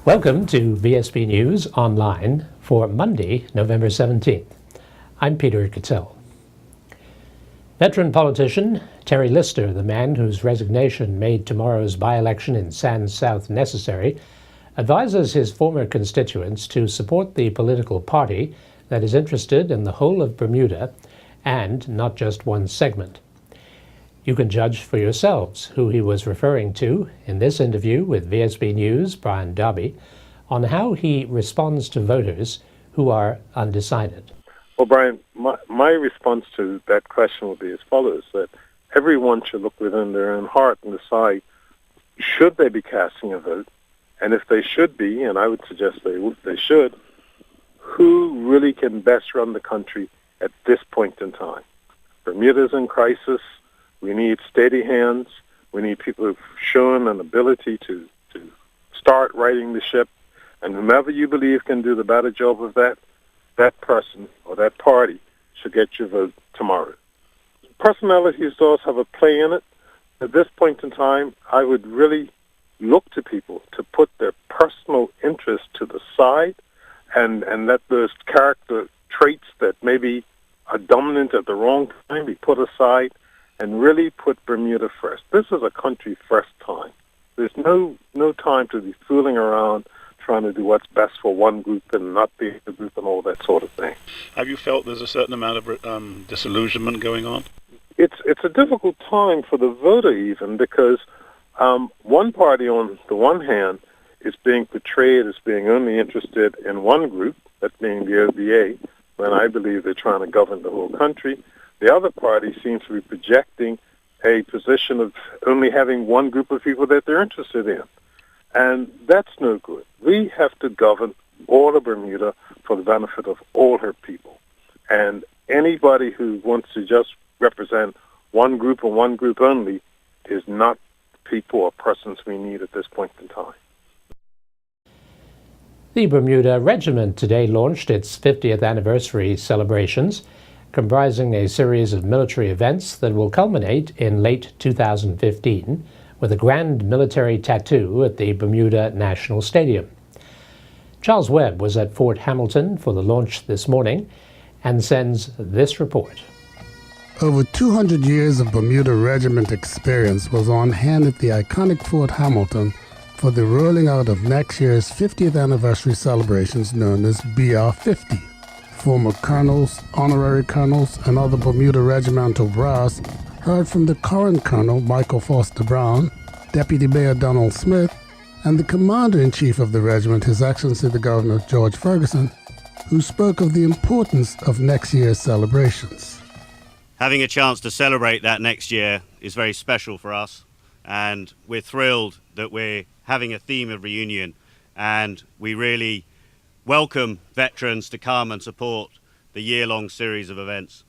Welcome to VSB News Online for Monday, November 17th. I'm Peter Cattell. Veteran politician Terry Lister, the man whose resignation made tomorrow's by-election in Sands South necessary, advises his former constituents to support the political party that is interested in the whole of Bermuda and not just one segment. You can judge for yourselves who he was referring to in this interview with VSB News' Brian Darby on how he responds to voters who are undecided. Well, Brian, my response to that question would be as follows, that everyone should look within their own heart and decide, should they be casting a vote? And if they should be, and I would suggest they should, who really can best run the country at this point in time? Bermuda's in crisis. We need steady hands. We need people who've shown an ability to start righting the ship. And whomever you believe can do the better job of that person or that party should get your vote tomorrow. Personalities does have a play in it. At this point in time, I would really look to people to put their personal interest to the side and let those character traits that maybe are dominant at the wrong time be put aside and really put Bermuda first. This is a country first time. There's no time to be fooling around trying to do what's best for one group and not the other group and all that sort of thing. Have you felt there's a certain amount of disillusionment going on? It's a difficult time for the voter even because one party on the one hand is being portrayed as being only interested in one group, that being the OBA, when I believe they're trying to govern the whole country. The other party seems to be projecting a position of only having one group of people that they're interested in. And that's no good. We have to govern all of Bermuda for the benefit of all her people. And anybody who wants to just represent one group and one group only is not people or persons we need at this point in time. The Bermuda Regiment today launched its 50th anniversary celebrations, comprising a series of military events that will culminate in late 2015 with a grand military tattoo at the Bermuda National Stadium. Charles Webb was at Fort Hamilton for the launch this morning and sends this report. Over 200 years of Bermuda Regiment experience was on hand at the iconic Fort Hamilton for the rolling out of next year's 50th anniversary celebrations known as BR50. Former colonels, honorary colonels, and other Bermuda regimental brass heard from the current Colonel Michael Foster Brown, Deputy Mayor Donald Smith, and the Commander-in-Chief of the regiment, His Excellency the Governor George Ferguson, who spoke of the importance of next year's celebrations. Having a chance to celebrate that next year is very special for us, and we're thrilled that we're having a theme of reunion, and we really welcome veterans to come and support the year-long series of events.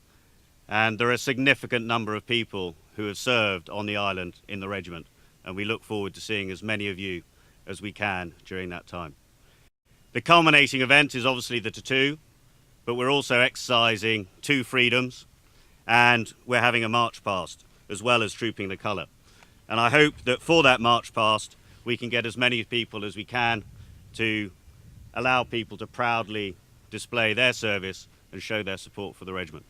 And there are a significant number of people who have served on the island in the regiment, and we look forward to seeing as many of you as we can during that time. The culminating event is obviously the tattoo, but we're also exercising two freedoms, and we're having a march past as well as trooping the colour. And I hope that for that march past we can get as many people as we can to allow people to proudly display their service and show their support for the regiment.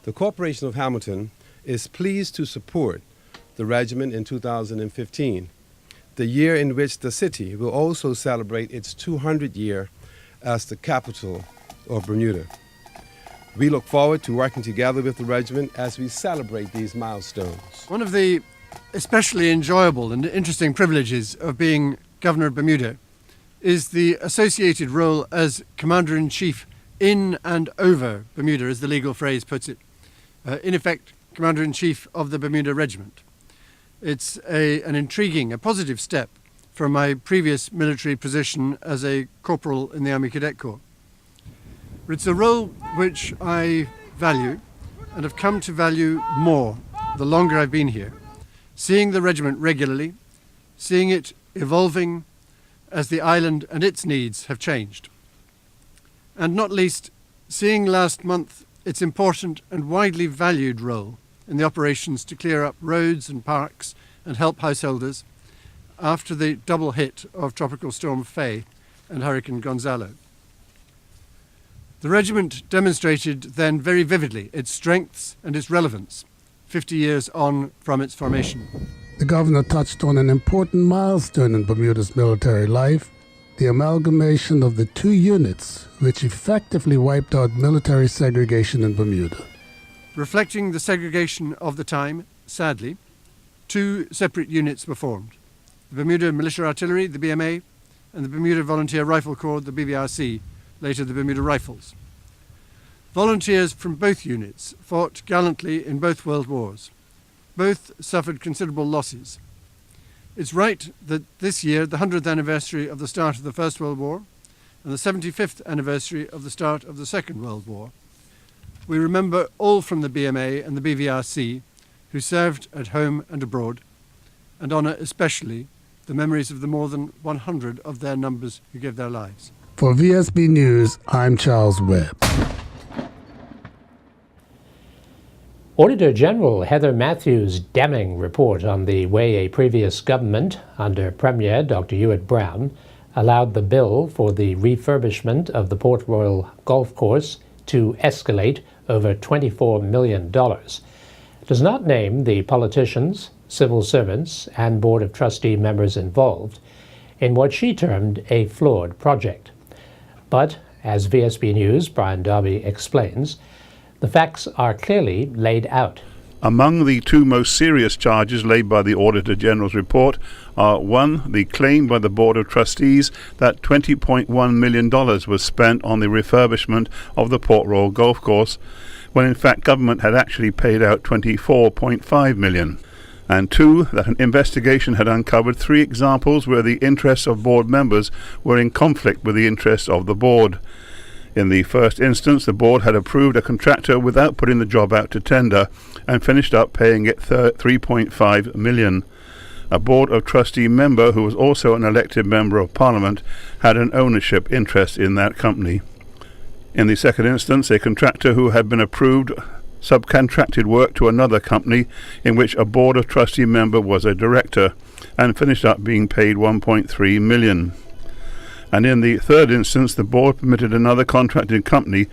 The Corporation of Hamilton is pleased to support the regiment in 2015, the year in which the city will also celebrate its 200th year as the capital of Bermuda. We look forward to working together with the regiment as we celebrate these milestones. One of the especially enjoyable and interesting privileges of being Governor of Bermuda is the associated role as Commander-in-Chief in and over Bermuda, as the legal phrase puts it. In effect, Commander-in-Chief of the Bermuda Regiment. It's an intriguing, a positive step from my previous military position as a corporal in the Army Cadet Corps. But it's a role which I value and have come to value more the longer I've been here, seeing the regiment regularly, seeing it evolving as the island and its needs have changed. And not least, seeing last month its important and widely valued role in the operations to clear up roads and parks and help householders after the double hit of Tropical Storm Faye and Hurricane Gonzalo. The regiment demonstrated then very vividly its strengths and its relevance, 50 years on from its formation. The governor touched on an important milestone in Bermuda's military life, the amalgamation of the two units, which effectively wiped out military segregation in Bermuda. Reflecting the segregation of the time, sadly, two separate units were formed: the Bermuda Militia Artillery, the BMA, and the Bermuda Volunteer Rifle Corps, the BVRC, later the Bermuda Rifles. Volunteers from both units fought gallantly in both World Wars. Both suffered considerable losses. It's right that this year, the 100th anniversary of the start of the First World War and the 75th anniversary of the start of the Second World War, we remember all from the BMA and the BVRC who served at home and abroad, and honour especially the memories of the more than 100 of their numbers who gave their lives. For VSB News, I'm Charles Webb. Auditor General Heather Matthews' damning report on the way a previous government, under Premier Dr. Hewitt Brown, allowed the bill for the refurbishment of the Port Royal Golf Course to escalate over $24 million, does not name the politicians, civil servants, and Board of Trustee members involved in what she termed a flawed project. But, as VSB News' Brian Darby explains, the facts are clearly laid out. Among the two most serious charges laid by the Auditor General's report are, one, the claim by the Board of Trustees that $20.1 million was spent on the refurbishment of the Port Royal Golf Course, when in fact government had actually paid out $24.5 million. And two, that an investigation had uncovered 3 examples where the interests of board members were in conflict with the interests of the board. In the first instance, the board had approved a contractor without putting the job out to tender and finished up paying it $3.5 million. A Board of Trustee member, who was also an elected member of Parliament, had an ownership interest in that company. In the second instance, a contractor who had been approved subcontracted work to another company in which a Board of Trustee member was a director and finished up being paid $1.3 million. And in the third instance, the board permitted another contracted company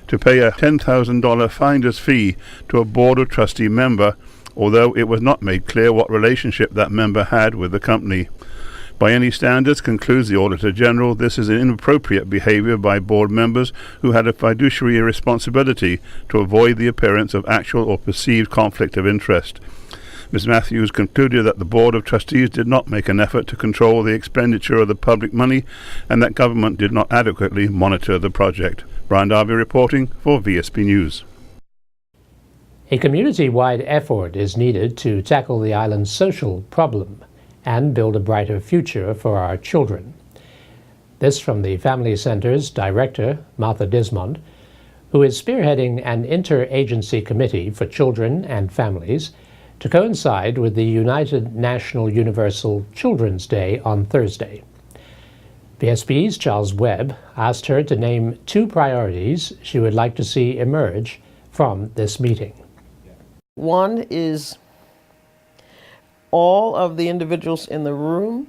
to pay a $10,000 finder's fee to a Board of Trustee member, although it was not made clear what relationship that member had with the company. By any standards, concludes the Auditor General, this is an inappropriate behaviour by board members who had a fiduciary responsibility to avoid the appearance of actual or perceived conflict of interest. Ms. Matthews concluded that the Board of Trustees did not make an effort to control the expenditure of the public money and that government did not adequately monitor the project. Brian Darby reporting for VSB News. A community-wide effort is needed to tackle the island's social problem and build a brighter future for our children. This from the Family Center's director, Martha Dismond, who is spearheading an interagency committee for children and families to coincide with the United National Universal Children's Day on Thursday. VSB's Charles Webb asked her to name 2 priorities she would like to see emerge from this meeting. One is all of the individuals in the room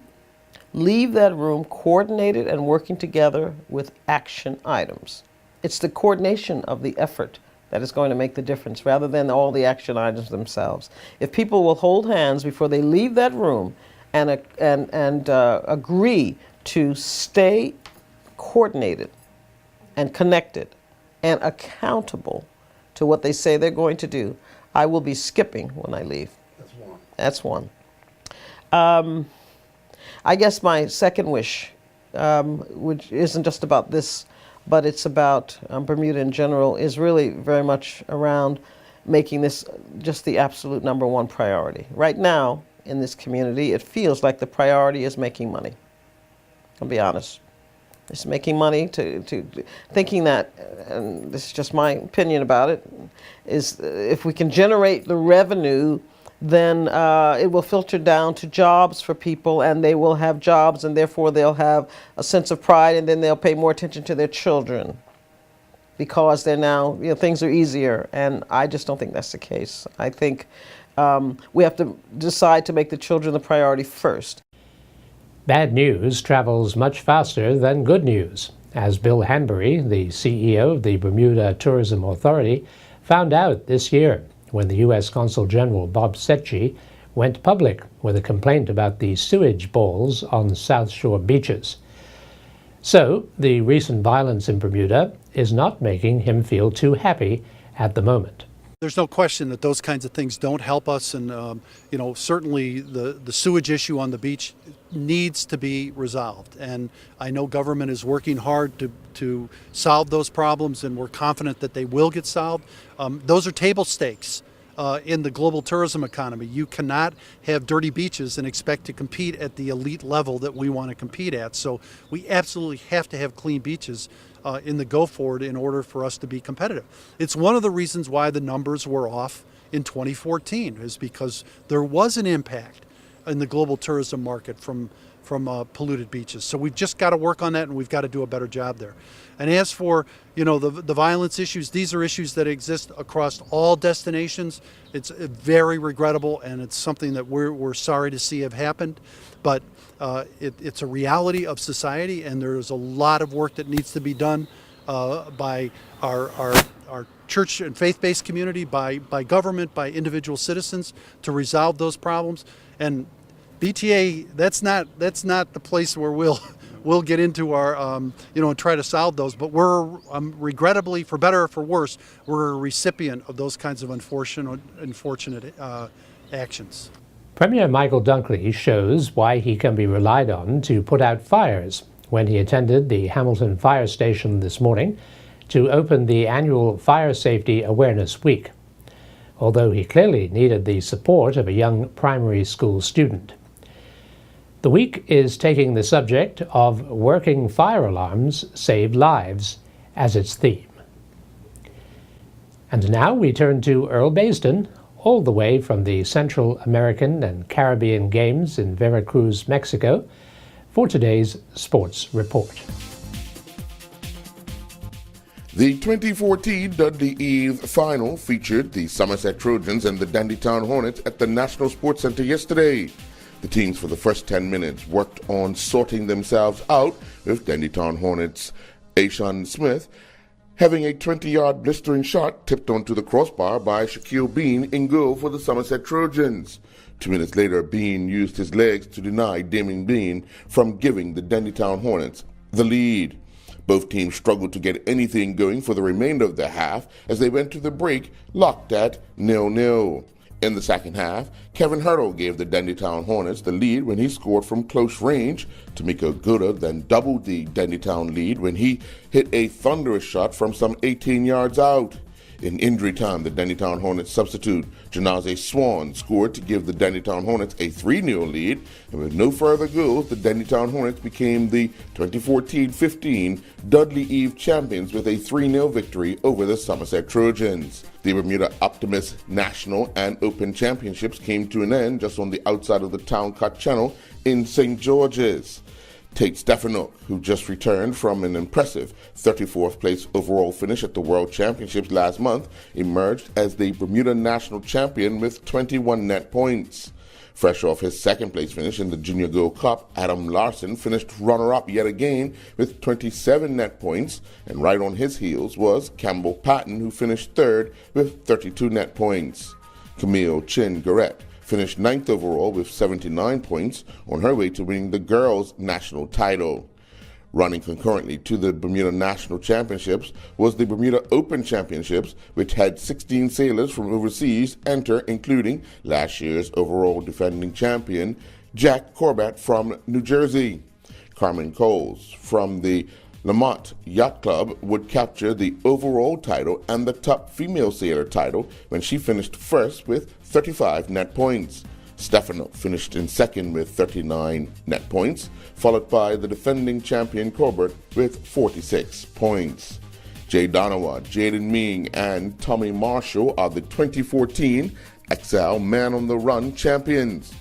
leave that room coordinated and working together with action items. It's the coordination of the effort that is going to make the difference rather than all the action items themselves. If people will hold hands before they leave that room and agree to stay coordinated and connected and accountable to what they say they're going to do, I will be skipping when I leave. That's one. I guess my second wish, which isn't just about this, but it's about Bermuda in general, is really very much around making this just the absolute #1 priority. Right now, in this community, it feels like the priority is making money. I'll be honest. It's making money to thinking that, and this is just my opinion about it, is if we can generate the revenue, then it will filter down to jobs for people, and they will have jobs, and therefore they'll have a sense of pride, and then they'll pay more attention to their children because they're now, things are easier. And I just don't think that's the case. I think we have to decide to make the children the priority first. Bad news travels much faster than good news, as Bill Hanbury, the CEO of the Bermuda Tourism Authority, found out this year when the U.S. Consul General Bob Secchi went public with a complaint about the sewage balls on South Shore beaches. So, the recent violence in Bermuda is not making him feel too happy at the moment. There's no question that those kinds of things don't help us, and certainly the sewage issue on the beach needs to be resolved. And I know government is working hard to solve those problems, and we're confident that they will get solved. Those are table stakes in the global tourism economy. You cannot have dirty beaches and expect to compete at the elite level that we want to compete at. So we absolutely have to have clean beaches in the go forward in order for us to be competitive. It's one of the reasons why the numbers were off in 2014, is because there was an impact in the global tourism market from polluted beaches. So we've just got to work on that, and we've got to do a better job there. And as for the violence issues, these are issues that exist across all destinations. It's very regrettable, and it's something that we're sorry to see have happened. But it's a reality of society, and there's a lot of work that needs to be done by our church and faith-based community, by government, by individual citizens to resolve those problems. And BTA, that's not the place where we'll get into our and try to solve those. But we're regrettably, for better or for worse, we're a recipient of those kinds of unfortunate actions. Premier Michael Dunkley shows why he can be relied on to put out fires when he attended the Hamilton Fire Station this morning to open the annual Fire Safety Awareness Week, although he clearly needed the support of a young primary school student. The week is taking the subject of working fire alarms save lives as its theme. And now we turn to Earl Baisden, all the way from the Central American and Caribbean Games in Veracruz, Mexico, for today's sports report. The 2014 Dudley Eve final featured the Somerset Trojans and the Dandytown Hornets at the National Sports Center yesterday. The teams for the first 10 minutes worked on sorting themselves out, with Dandytown Hornets' Ashawn Smith having a 20-yard blistering shot tipped onto the crossbar by Shaquille Bean in goal for the Somerset Trojans. 2 minutes later, Bean used his legs to deny Damien Bean from giving the Dandytown Hornets the lead. Both teams struggled to get anything going for the remainder of the half as they went to the break locked at 0-0. In the second half, Kevin Hurdle gave the Dandytown Hornets the lead when he scored from close range. Tamika Goda then doubled the Dandytown lead when he hit a thunderous shot from some 18 yards out. In injury time, the Dandytown Hornets substitute Janaze Swan scored to give the Dandytown Hornets a 3-0 lead, and with no further goals, the Dandytown Hornets became the 2014-15 Dudley Eve champions with a 3-0 victory over the Somerset Trojans. The Bermuda Optimist National and Open Championships came to an end just on the outside of the Town Cut Channel in St. George's. Tate Stefanuk, who just returned from an impressive 34th place overall finish at the World Championships last month, emerged as the Bermuda National Champion with 21 net points. Fresh off his second place finish in the Junior Gold Cup, Adam Larson finished runner-up yet again with 27 net points, and right on his heels was Campbell Patton, who finished third with 32 net points. Camille Chin Garrett finished 9th overall with 79 points on her way to winning the girls' national title. Running concurrently to the Bermuda National Championships was the Bermuda Open Championships, which had 16 sailors from overseas enter, including last year's overall defending champion, Jack Corbat from New Jersey. Carmen Coles from the Lamont Yacht Club would capture the overall title and the top female sailor title when she finished first with 35 net points. Stefanuk finished in second with 39 net points, followed by the defending champion Corbett with 46 points. Jay Donawa, Jaden Ming, and Tommy Marshall are the 2014 XL Man on the Run champions.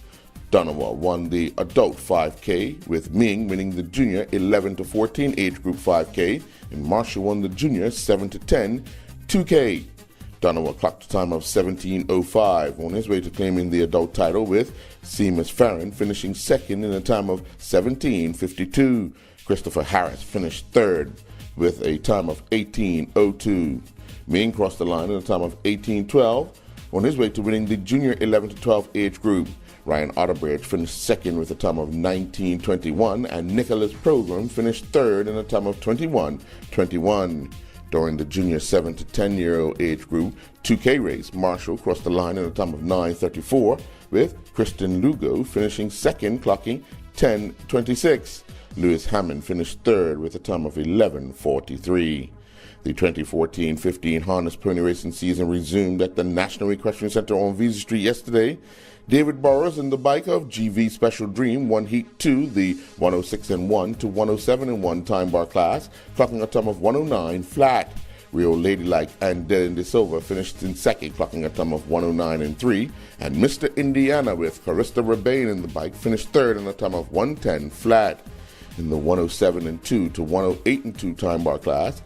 Donawa won the adult 5K, with Ming winning the junior 11 to 14 age group 5K, and Marshall won the junior 7 to 10 2K. Donovan clocked a time of 17:05 on his way to claiming the adult title, with Seamus Farron finishing second in a time of 17:52. Christopher Harris finished third with a time of 18:02. Ming crossed the line in a time of 18:12 on his way to winning the junior 11 to 12 age group. Ryan Otterbridge finished second with a time of 19:21, and Nicholas Program finished third in a time of 21:21. During the junior 7 to 10-year-old age group 2K race, Marshall crossed the line in a time of 9:34, with Kristen Lugo finishing second, clocking 10:26. Lewis Hammond finished third with a time of 11:43. The 2014-15 harness pony racing season resumed at the National Equestrian Center on Visa Street yesterday. David Burrows in the bike of GV Special Dream won Heat 2, the 106-1 to 107-1 time bar class, clocking a time of 109 flat. Rio Ladylike and Dylan De Silva finished in second, clocking a time of 109-3, and Mr. Indiana with Carista Rebane in the bike finished third in a time of 110 flat. In the 107-2 to 108-2 time bar class,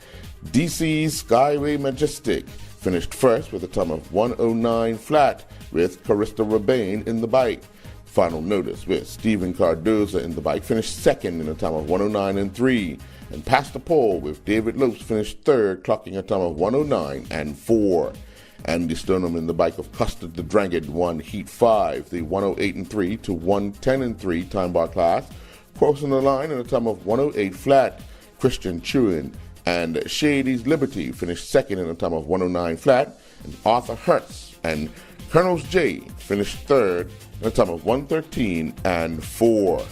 DC's Skyway Majestic finished first with a time of 109 flat, with Carista Rebane in the bike. Final notice with Stephen Cardoza in the bike finished second in a time of 109-3, and past the pole with David Lopes finished third, clocking a time of 109-4. Andy Stoneham in the bike of Custard the Dragon won Heat 5, the 108-3 to 110-3 time bar class, crossing the line in a time of 108 flat. Christian Chewin and Shady's Liberty finished second in a time of 109 flat, and Arthur Hertz and Colonel's J finished third in a time of 113-4.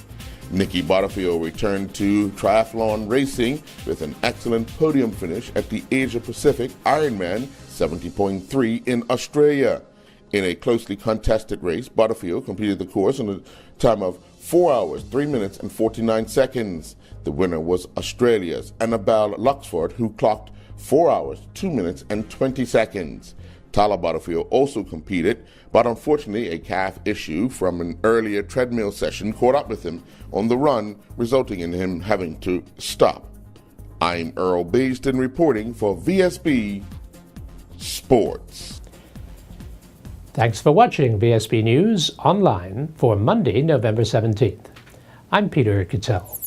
Nikki Butterfield returned to triathlon racing with an excellent podium finish at the Asia Pacific Ironman 70.3 in Australia. In a closely contested race, Butterfield completed the course in a time of 4 hours, 3 minutes, and 49 seconds. The winner was Australia's Annabelle Luxford, who clocked 4 hours, 2 minutes, and 20 seconds. Tyler Butterfield also competed, but unfortunately a calf issue from an earlier treadmill session caught up with him on the run, resulting in him having to stop. I'm Earl Baisden reporting for VSB Sports. Thanks for watching VSB News Online for Monday, November 17th. I'm Peter Cattell.